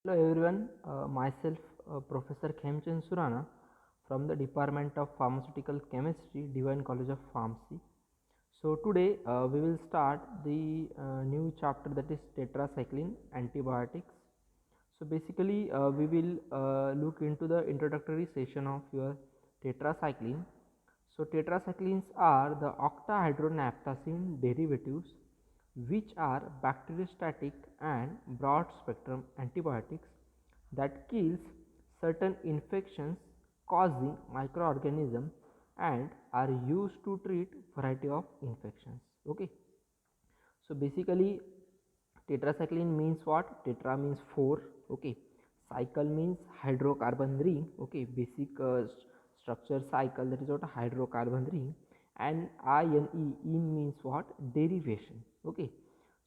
Hello everyone, myself Professor Khemchand Surana from the Department of Pharmaceutical Chemistry, Divine College of Pharmacy. So today we will start the new chapter, that is tetracycline antibiotics. So basically we will look into the introductory session of your tetracycline. So tetracyclines are the octahydronaphthacine derivatives which are bacteriostatic and broad spectrum antibiotics that kills certain infections causing microorganisms and are used to treat variety of infections. Okay, so basically tetracycline means what? Tetra means 4. Okay, cycle means hydrocarbon ring. Okay, basic structure cycle, that is what a hydrocarbon ring. And in means what? Derivation. Okay,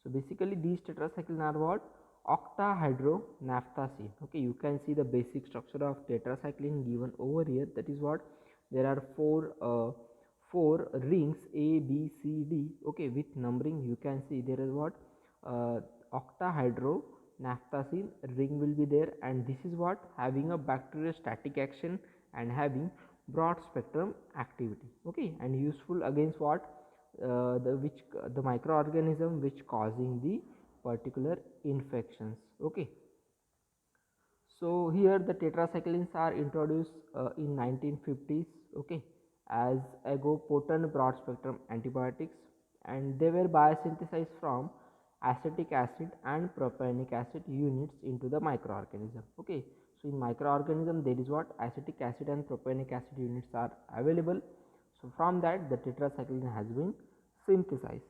so basically these tetracycline are what? Octahydronaphthacene. Okay, you can see the basic structure of tetracycline given over here. That is what? There are four rings A, B, C, D. Okay, with numbering you can see there is what? uh, Octahydronaphthacene ring will be there, and this is what? Having a bacteriostatic action and having broad spectrum activity. Okay, and useful against what? The microorganism which causing the particular infections. Okay, so here the tetracyclines are introduced in 1950s. Okay, as agopotent broad spectrum antibiotics, and they were biosynthesized from acetic acid and propionic acid units into the microorganism. Okay, so in microorganism there is what? Acetic acid and propionic acid units are available. So from that the tetracycline has been synthesized.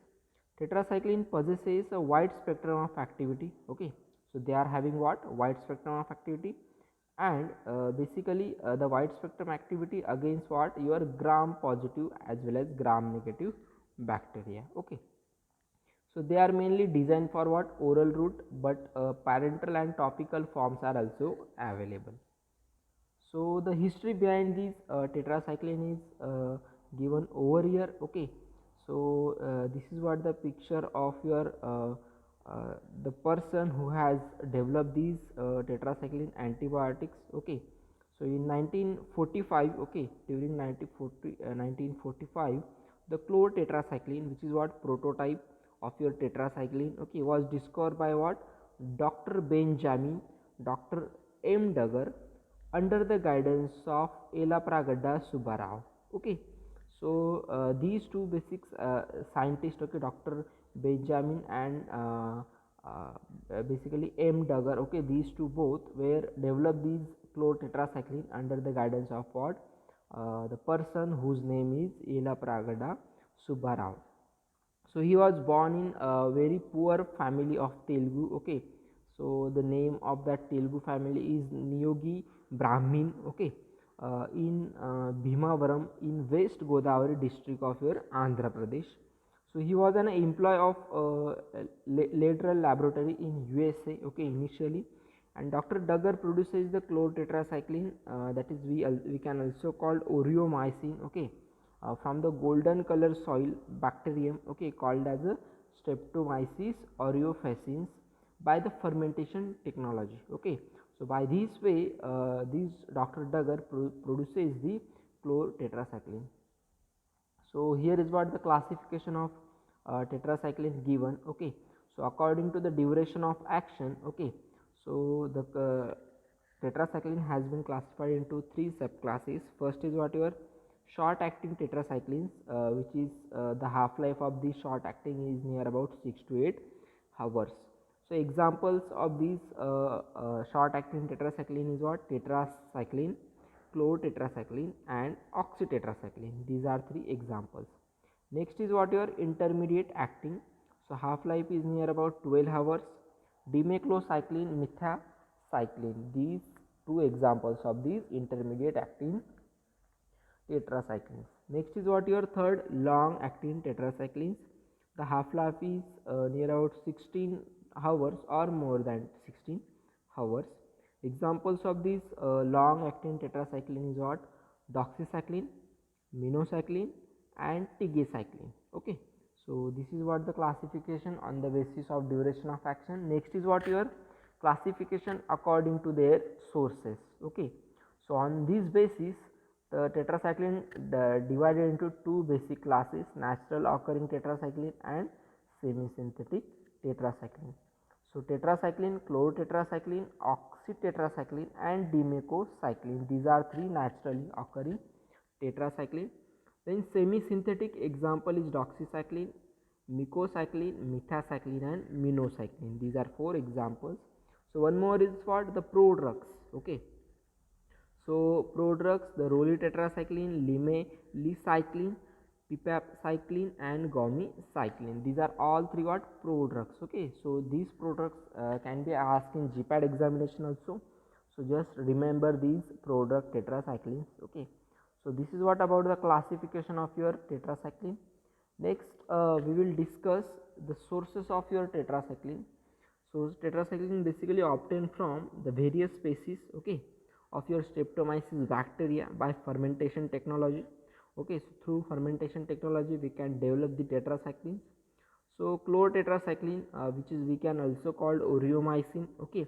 Tetracycline possesses a wide spectrum of activity. Okay, so they are having what? Wide spectrum of activity, and basically the wide spectrum activity against what? Your gram positive as well as gram negative bacteria. Okay, so they are mainly designed for what? Oral route, but parenteral and topical forms are also available. So the history behind this tetracycline is given over here. Okay, so this is what the picture of your the person who has developed these tetracycline antibiotics. Okay, so in 1945, okay, during 1945, the chlortetracycline, which is what? Prototype of your tetracycline, okay, was discovered by what? Dr. Benjamin, Dr. M. Duggar, under the guidance of Elapragadda Subbarao. Okay, so these two basic scientists, okay, Dr. Benjamin and basically M. Duggar, okay, these two both were developed these chlortetracycline under the guidance of what? The person whose name is Elapragadda Subbarao. So he was born in a very poor family of Telugu. Okay, so the name of that Telugu family is Niyogi Brahmin. Okay, in Bhimavaram in West Godavari district of your Andhra Pradesh. So he was an employee of lateral laboratory in USA. Okay, initially, and Dr. Duggar produces the chlortetracycline, that is we can also call oreomycin. Okay, from the golden color soil bacterium, okay, called as a Streptomyces aureofaciens by the fermentation technology. Okay, so by this way this Dr. Duggar produces the chlortetracycline. So here is what the classification of tetracycline given. Okay, so according to the duration of action, okay, so the tetracycline has been classified into three subclasses. First is what? Your short acting tetracyclines, which is the half life of the short acting is near about 6 to 8 hours. So examples of these short acting tetracycline is what? Tetracycline, chlortetracycline and oxytetracycline. These are three examples. Next is what? Your intermediate acting. So half life is near about 12 hours. Dimeclocycline, methacycline. These two examples of these intermediate acting tetracyclines. Next is what? Your third long acting tetracyclines. The half life is near about 16 hours or more than 16 hours. Examples of these long acting tetracycline is what? Doxycycline, minocycline and tigecycline. Okay, so this is what the classification on the basis of duration of action. Next is what? Your classification according to their sources. Okay, so on this basis the tetracycline divided into two basic classes: natural occurring tetracycline and semi-synthetic tetracycline. So tetracycline, chlorotetracycline, oxytetracycline and dimecocycline, these are three naturally occurring tetracycline. Then semi-synthetic example is doxycycline, minocycline, metacycline and minocycline. These are four examples. So one more is what the prodrugs. Okay, so prodrugs, the rolitetracycline, limecycline, pipacycline and gomicycline. These are all three what prodrugs. Okay, so these prodrugs can be asked in GPAD examination also. So just remember these prodrug tetracyclines. Okay, so this is what about the classification of your tetracycline. Next, we will discuss the sources of your tetracycline. So tetracycline basically obtained from the various species, okay, of your Streptomyces bacteria by fermentation technology. Okay, so through fermentation technology we can develop the tetracyclines. So chlorotetracycline, which is we can also called oreomycin, okay,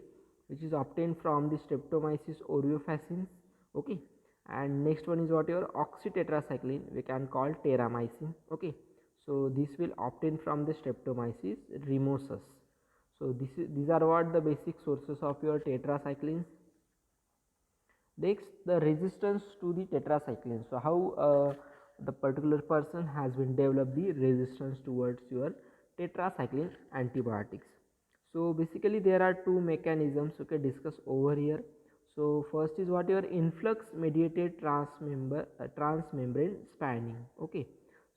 which is obtained from the Streptomyces oreofacins. Okay, and next one is what your oxytetracycline, we can call terramycin. Okay, so this will obtain from the Streptomyces remosus. So these are what the basic sources of your tetracyclines. Next, the resistance to the tetracycline. So how the particular person has been developed the resistance towards your tetracycline antibiotics. So basically there are two mechanisms, okay, discussed over here. So first is what your influx mediated transmembrane spanning. Okay,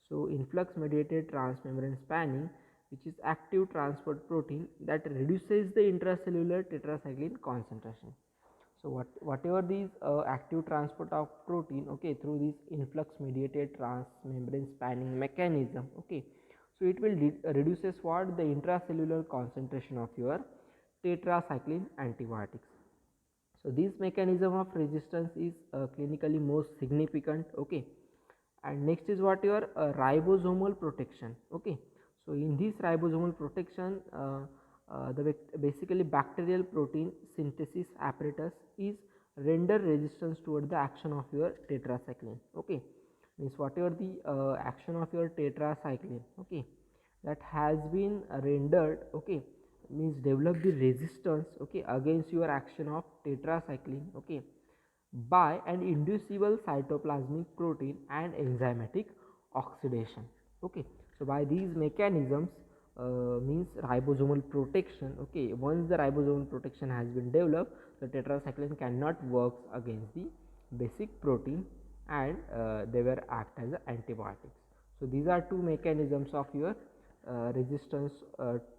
so influx mediated transmembrane spanning, which is active transport protein that reduces the intracellular tetracycline concentration. So whatever these active transport of protein, okay, through this influx mediated transmembrane spanning mechanism, okay, so it will reduces what the intracellular concentration of your tetracycline antibiotics. So this mechanism of resistance is clinically most significant. Okay, and next is what your ribosomal protection. Okay, so in this ribosomal protection, basically bacterial protein synthesis apparatus is render resistance toward the action of your tetracycline. Okay, means whatever the action of your tetracycline, okay, that has been rendered, okay, means develop the resistance, okay, against your action of tetracycline, okay, by an inducible cytoplasmic protein and enzymatic oxidation. Okay, so by these mechanisms, means ribosomal protection, okay, once the ribosomal protection has been developed, the tetracycline cannot work against the basic protein and they will act as antibiotics. So these are two mechanisms of your resistance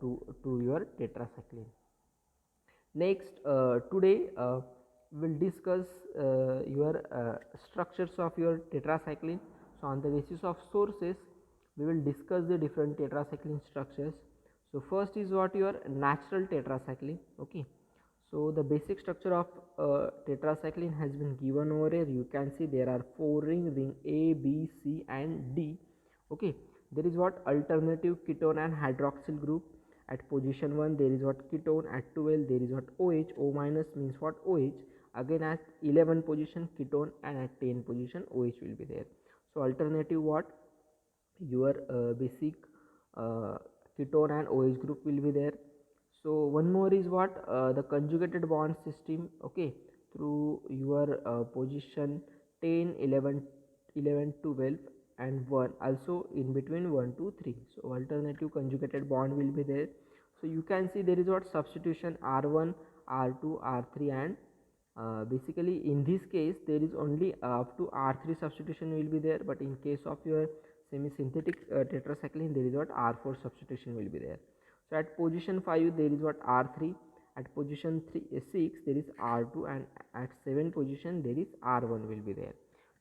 to your tetracycline. Next, today we will discuss your structures of your tetracycline. So on the basis of sources, we will discuss the different tetracycline structures. So first is what your natural tetracycline. Okay, so the basic structure of tetracycline has been given over here. You can see there are four ring A, B, C and D. Okay, there is what alternative ketone and hydroxyl group. At position 1 there is what ketone, at 12 there is what OH, O minus means what OH, again at 11 position ketone and at 10 position OH will be there. So alternative what your basic ketone and OH group will be there. So one more is what the conjugated bond system, okay, through your position 10, 11, 11, 12 and 1, also in between 1 to 3. So alternative conjugated bond will be there. So you can see there is what substitution R1, R2, R3 and basically in this case there is only up to R3 substitution will be there, but in case of your semi-synthetic tetracycline there is what R4 substitution will be there. So at position 5 there is what R3, at position 6 there is R2 and at 7 position there is R1 will be there.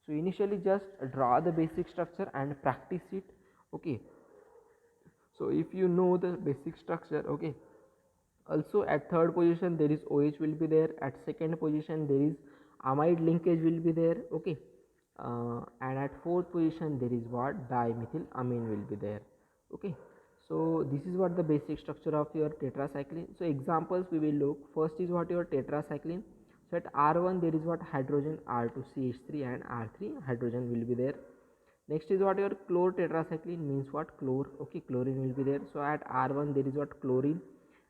So initially just draw the basic structure and practice it. Okay, so if you know the basic structure, okay, also at third position there is OH will be there, at second position there is amide linkage will be there. Okay, and at fourth position there is what dimethylamine will be there. Okay, So this is what the basic structure of your tetracycline. So examples we will look. First is what your tetracycline. So at R1 there is what hydrogen, R2 CH3 and R3 hydrogen will be there. Next is what your chlor tetracycline, means what chlor, okay, chlorine will be there. So at R1 there is what chlorine,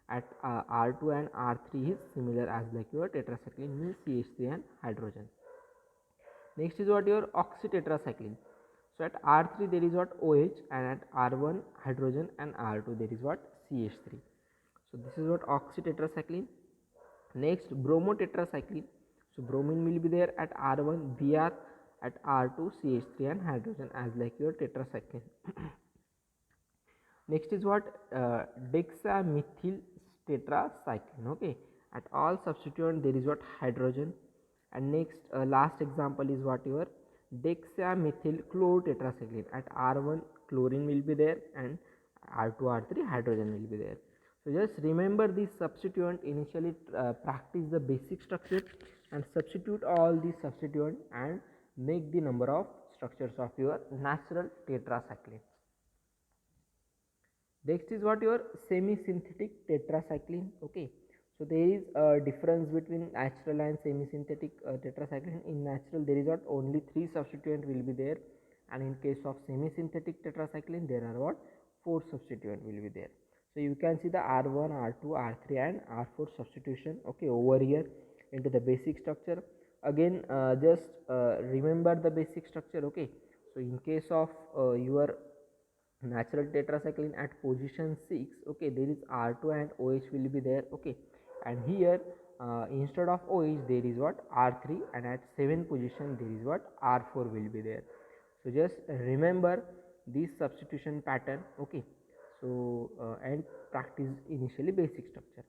at R2 and R3 is similar as like your tetracycline, means CH3 and hydrogen. Next is what your oxytetracycline. So at R3 there is what OH, and at R1 hydrogen and R2 there is what CH3. So this is what oxytetracycline. Next bromotetracycline. So bromine will be there at R1, Br at R2 CH3 and hydrogen as like your tetracycline. Next is what dexamethyl tetracycline. Okay, at all substituent there is what hydrogen. And next last example is what your dexamethyl chlorotetracycline. At R1 chlorine will be there, and R2 R3 hydrogen will be there. So just remember this substituent, initially practice the basic structure and substitute all these substituent and make the number of structures of your natural tetracycline. Next is what your semi-synthetic tetracycline. Okay, so there is a difference between natural and semi-synthetic tetracycline. In natural there is what only 3 substituent will be there, and in case of semi-synthetic tetracycline there are what 4 substituent will be there. So you can see the R1, R2, R3 and R4 substitution, okay, over here into the basic structure. Again just remember the basic structure. Okay, so in case of your natural tetracycline at position 6, okay, there is R2 and OH will be there. Okay, and here instead of OH there is what R3, and at 7th position there is what R4 will be there. So just remember this substitution pattern. Okay, so and practice initially basic structure.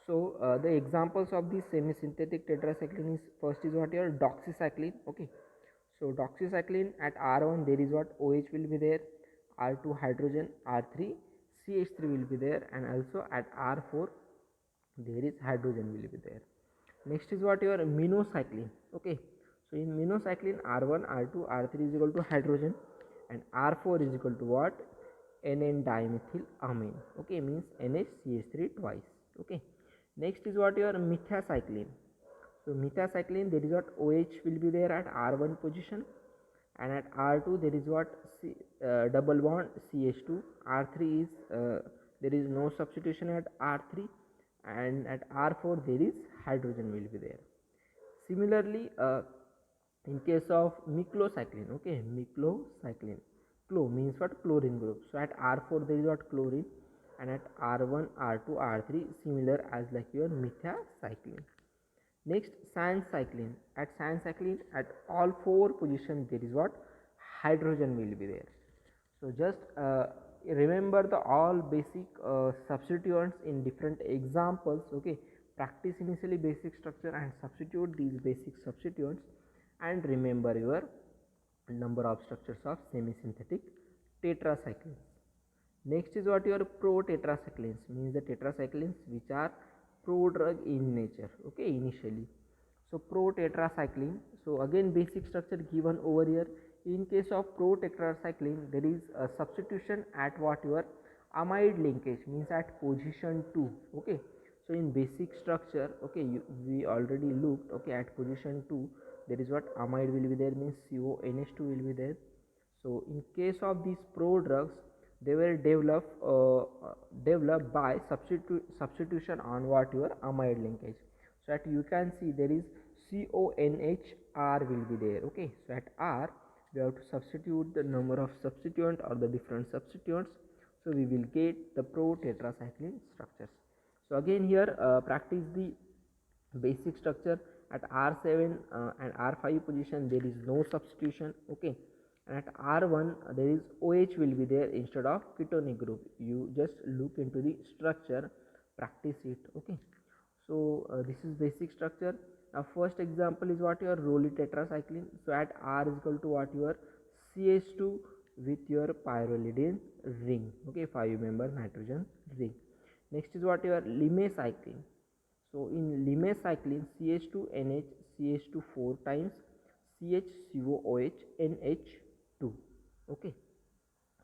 So the examples of this semi-synthetic tetracycline is, first is what your doxycycline. Okay, so doxycycline at R1 there is what OH will be there, R2 hydrogen, R3 CH3 will be there, and also at R4 there is hydrogen will be there. Next is what your minocycline. Okay, so in minocycline R1 R2 R3 is equal to hydrogen, and R4 is equal to what NN dimethylamine. Okay, means NHCH3 twice. Okay, next is what your metacycline. So metacycline there is what OH will be there at R1 position, and at R2 there is what double bond CH2. R3 is there is no substitution at R3, and at R4 there is hydrogen will be there. Similarly in case of miclocycline, okay, miclocycline, clo means what chlorine group. So at R4 there is what chlorine, and at R1 R2 R3 similar as like your metacycline. Next cycline. At cycline at all 4 positions there is what hydrogen will be there. So just remember the all basic substituents in different examples. Okay, practice initially basic structure and substitute these basic substituents, and remember your number of structures of semi-synthetic tetracyclines. Next is what your pro-tetracyclines, means the tetracyclines which are prodrug in nature. Okay, initially. So pro-tetracycline, so again basic structure given over here. In case of pro-tetracycline there is a substitution at what your amide linkage, means at position 2. Okay, so in basic structure, okay, we already looked. Okay, at position 2 there is what amide will be there, means CONH2 will be there. So in case of these prodrugs, they were developed by substitution on what your amide linkage. So at you can see there is CONHR will be there. Okay, so at R we have to substitute the number of substituent or the different substituents, so we will get the pro tetracycline structures. So again here practice the basic structure. At R7 and R5 position there is no substitution. Okay, and at R1 there is OH will be there instead of ketonic group. You just look into the structure, practice it. Okay, so this is basic structure. Now first example is what your Rowley tetracycline. So at R is equal to what your CH2 with your pyrrolidine ring. Okay, 5 member nitrogen ring. Next is what your limecycline. So in limecycline CH2NH CH2 4 times CHCOOH NH2. Okay,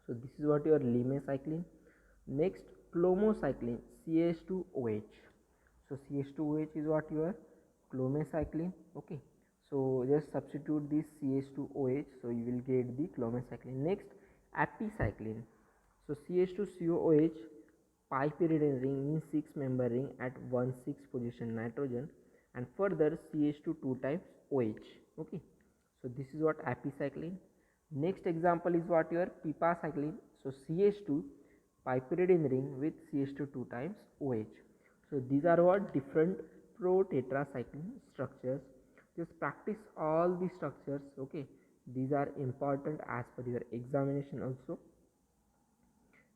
so this is what your limecycline. Next, clomocycline CH2OH. So CH2OH is what your clomocycline. Okay, so just substitute this CH2OH, so you will get the clomocycline. Next, epicycline. So CH2COOH pi pyridine ring means 6 member ring at 1,6 position nitrogen, and further CH2 2 times OH. Okay, so this is what epicycline. Next example is what your pipacycline. So CH2 pi pyridine ring with CH2 2 times OH. So these are what different pro-tetracycline structures. Just practice all the structures. Okay, these are important as per your examination also.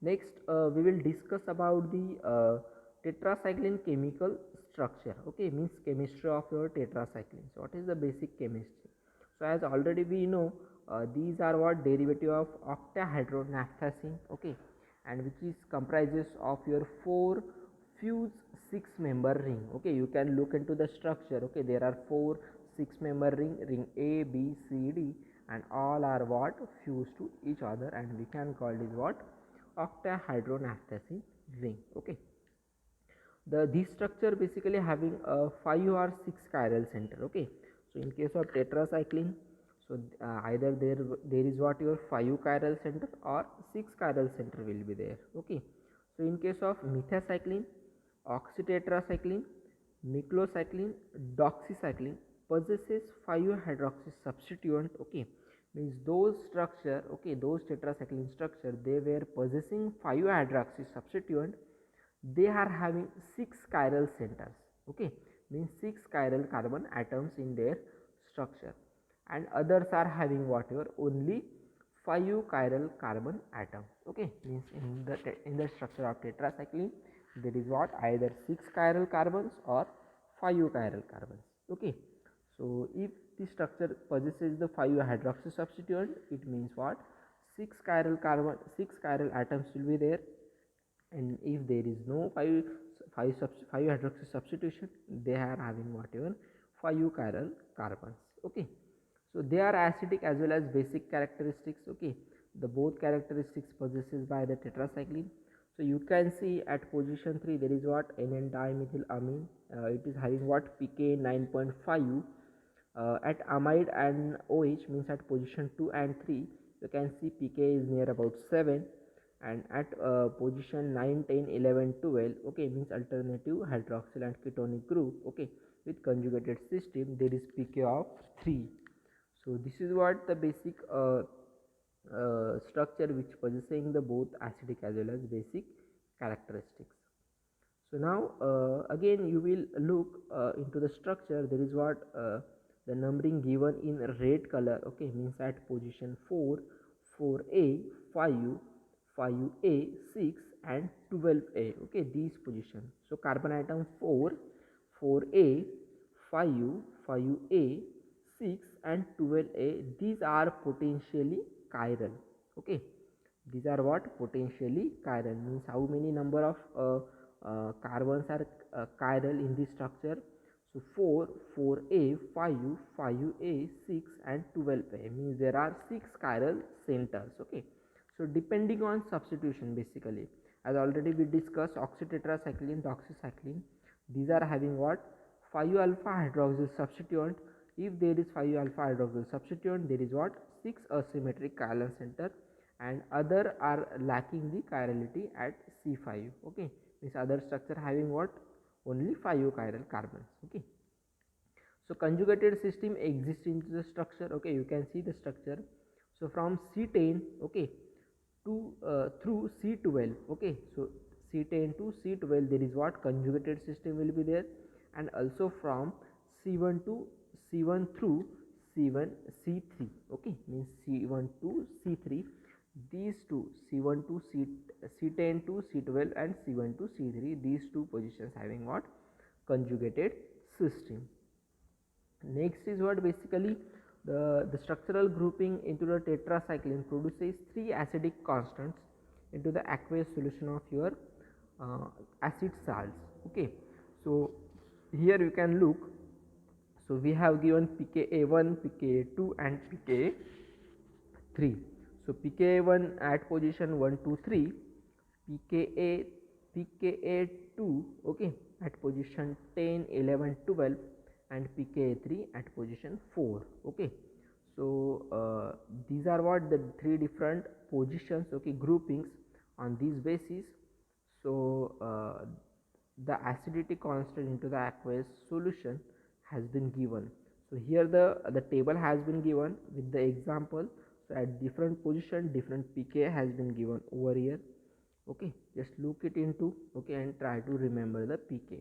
Next, we will discuss about the tetracycline chemical structure. Okay, means chemistry of your tetracycline. So what is the basic chemistry? So as already we know, these are what derivative of octahydronaphthacene. Okay, and which is comprises of your 4 fused 6 member ring. Okay, you can look into the structure. Okay, there are 4 6 member ring A, B, C, D, and all are what fused to each other, and we can call this what octahydronaphthacene ring. Okay, this structure basically having a 5 or 6 chiral center. Okay, so in case of tetracycline, so either there is what your 5 chiral center or 6 chiral center will be there. Okay, so in case of methacycline, oxytetracycline, nucleocycline, doxycycline possesses 5 hydroxy substituent. Okay, means those structure, okay, those tetracycline structure, they were possessing 5 hydroxy substituent, they are having 6 chiral centers. Okay, means 6 chiral carbon atoms in their structure, and others are having whatever only 5 chiral carbon atoms. Okay, means in the structure of tetracycline there is what either 6 chiral carbons or 5 chiral carbons. Okay, so if the structure possesses the 5 hydroxy substituent, it means what 6 chiral atoms will be there, and if there is no 5 hydroxy substitution, they are having whatever 5 chiral carbons. Okay, so they are acidic as well as basic characteristics. Okay, the both characteristics possesses by the tetracycline. So you can see at position 3 there is what NN dimethylamine, it is having what pK 9.5. At amide and OH means at position 2 and 3 you can see pK is near about 7, and at position 9, 10, 11, 12, okay, means alternative hydroxyl and ketonic group, okay, with conjugated system there is pK of 3. So this is what the basic structure which possessing the both acidic as well as basic characteristics. So now again you will look into the structure. There is what the numbering given in red color. Okay, means at position 4, 4A, 5, 5A, 6 and 12A. Okay, these positions. So carbon atom 4, 4A, 5, 5A, 6 and 12A, these are potentially chiral. Okay, these are what potentially chiral, means how many number of carbons are chiral in this structure. So 4, 4A, 5, 5A, 6 and 12A, means there are 6 chiral centers. Okay, so depending on substitution, basically as already we discussed, oxytetracycline, doxycycline, these are having what 5 alpha hydroxyl substituent. If there is 5 alpha hydroxyl substituent, there is what 6 asymmetric chiral center, and other are lacking the chirality at C5. Okay, this other structure having what only 5 chiral carbons. Okay, so conjugated system exists in the structure. Okay, you can see the structure. So from C10, okay, to through C12. Okay, so C10 to C12 there is what conjugated system will be there, and also from C1 to C1 through C1 C3. Okay, means C1 to C3, these two C1 to C10 to C12 and C1 to C3, these two positions having what conjugated system. Next is what basically the structural grouping into the tetracycline produces 3 acidic constants into the aqueous solution of your acid salts. Okay, so here you can look. So we have given pKa1, pKa2 and pKa3. So pKa1 at position 1, 2, 3, pKa pKa2, okay, at position 10, 11, 12, and pKa3 at position 4. Okay, so these are what the three different positions, okay, groupings on these bases. So the acidity constant into the aqueous solution has been given. So here the table has been given with the example. So at different position different pK has been given over here. Okay, just look it into, okay, and try to remember the pK.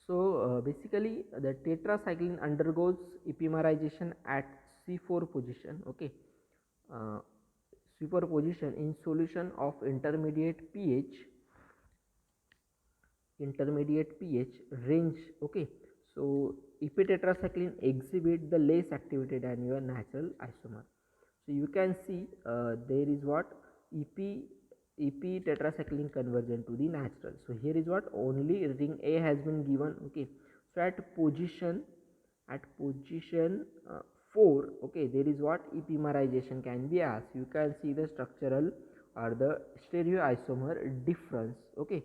So basically the tetracycline undergoes epimerization at C4 position. Okay, uh, C4 position in solution of intermediate pH range. Okay, so epitetracycline exhibit the less activity than your natural isomer. So you can see there is what ep tetracycline conversion to the natural. So here is what only ring A has been given. Okay, so at position 4, okay, there is what epimerization can be asked. You can see the structural or the stereoisomer difference. Okay,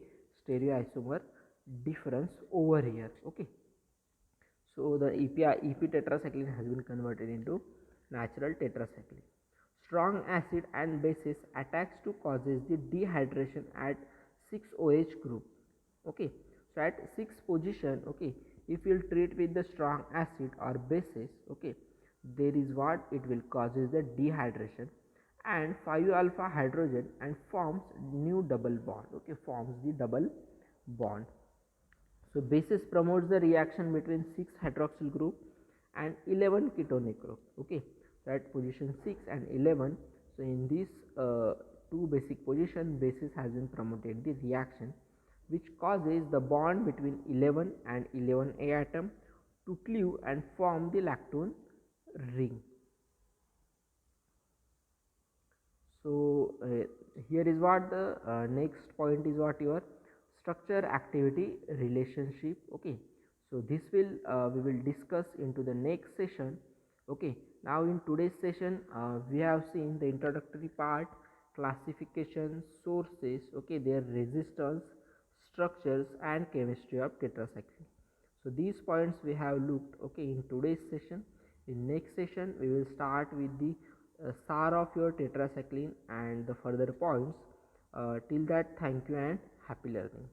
stereoisomer difference over here. Okay, so the ep tetracycline has been converted into natural tetracycline. Strong acid and bases attacks to causes the dehydration at 6OH group. Okay, so at 6 position, okay, if you treat with the strong acid or bases, okay, there is what it will causes the dehydration and 5 alpha hydrogen and forms new double bond. Okay, forms the double bond. So basis promotes the reaction between 6 hydroxyl group and 11 ketonic group. Okay, so at position 6 and 11, so in this two basic position, basis has been promoted the reaction which causes the bond between 11 and 11A atom to cleave and form the lactone ring. So here is what the next point is, what your structure activity relationship. Okay, so this will we will discuss into the next session. Okay, now in today's session we have seen the introductory part, classification, sources, okay, their resistance, structures and chemistry of tetracycline. So these points we have looked, okay, in today's session. In next session we will start with the SAR of your tetracycline and the further points. Till that, thank you and happy learning.